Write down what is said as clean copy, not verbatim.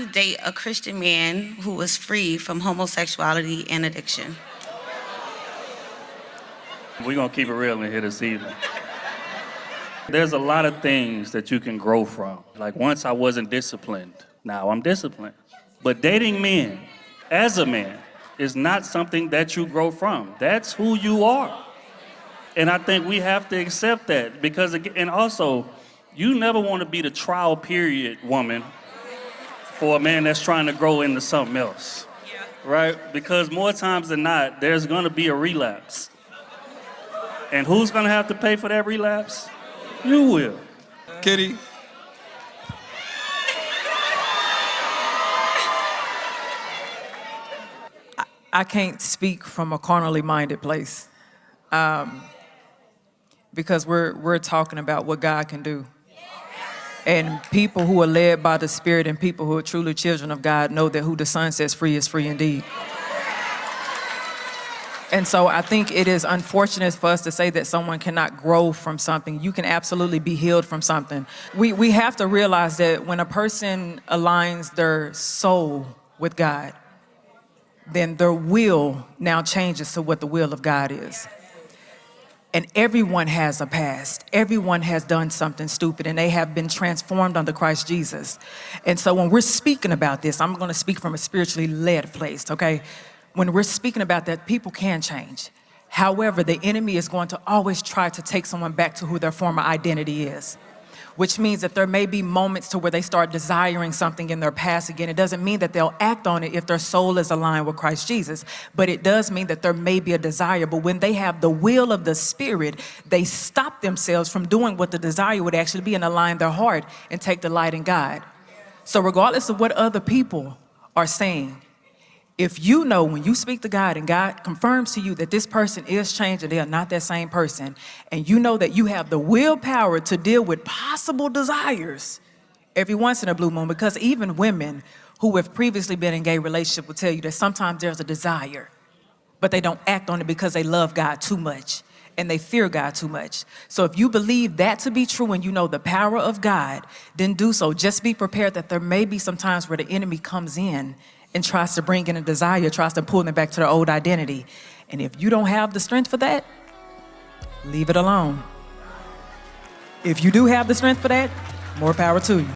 to date a Christian man who was free from homosexuality and addiction. We're going to keep it real in here this evening. There's a lot of things that you can grow from. Like once I wasn't disciplined, now I'm disciplined. But dating men, as a man, is not something that you grow from. That's who you are. And I think we have to accept that because, and also, you never want to be the trial period woman for a man that's trying to grow into something else, right? Because more times than not, there's going to be a relapse. And who's going to have to pay for that relapse? You will. Kitty. I can't speak from a carnally minded place because we're talking about what God can do. And people who are led by the Spirit and people who are truly children of God know that who the Son sets free is free indeed. And so I think it is unfortunate for us to say that someone cannot grow from something. You can absolutely be healed from something. We have to realize that when a person aligns their soul with God, then their will now changes to what the will of God is. And everyone has a past. Everyone has done something stupid, and they have been transformed under Christ Jesus. And so when we're speaking about this, I'm going to speak from a spiritually led place, okay? When we're speaking about that, people can change. However, the enemy is going to always try to take someone back to who their former identity is, which means that there may be moments to where they start desiring something in their past again. It doesn't mean that they'll act on it if their soul is aligned with Christ Jesus, but it does mean that there may be a desire. But when they have the will of the Spirit, they stop themselves from doing what the desire would actually be and align their heart and take delight in God. So regardless of what other people are saying, if you know when you speak to God and God confirms to you that this person is changed and they are not that same person, and you know that you have the willpower to deal with possible desires every once in a blue moon, because even women who have previously been in gay relationship will tell you that sometimes there's a desire, but they don't act on it because they love God too much and they fear God too much. So if you believe that to be true and you know the power of God, then do so. Just be prepared that there may be some times where the enemy comes in and tries to bring in a desire, tries to pull them back to their old identity. And if you don't have the strength for that, leave it alone. If you do have the strength for that, more power to you.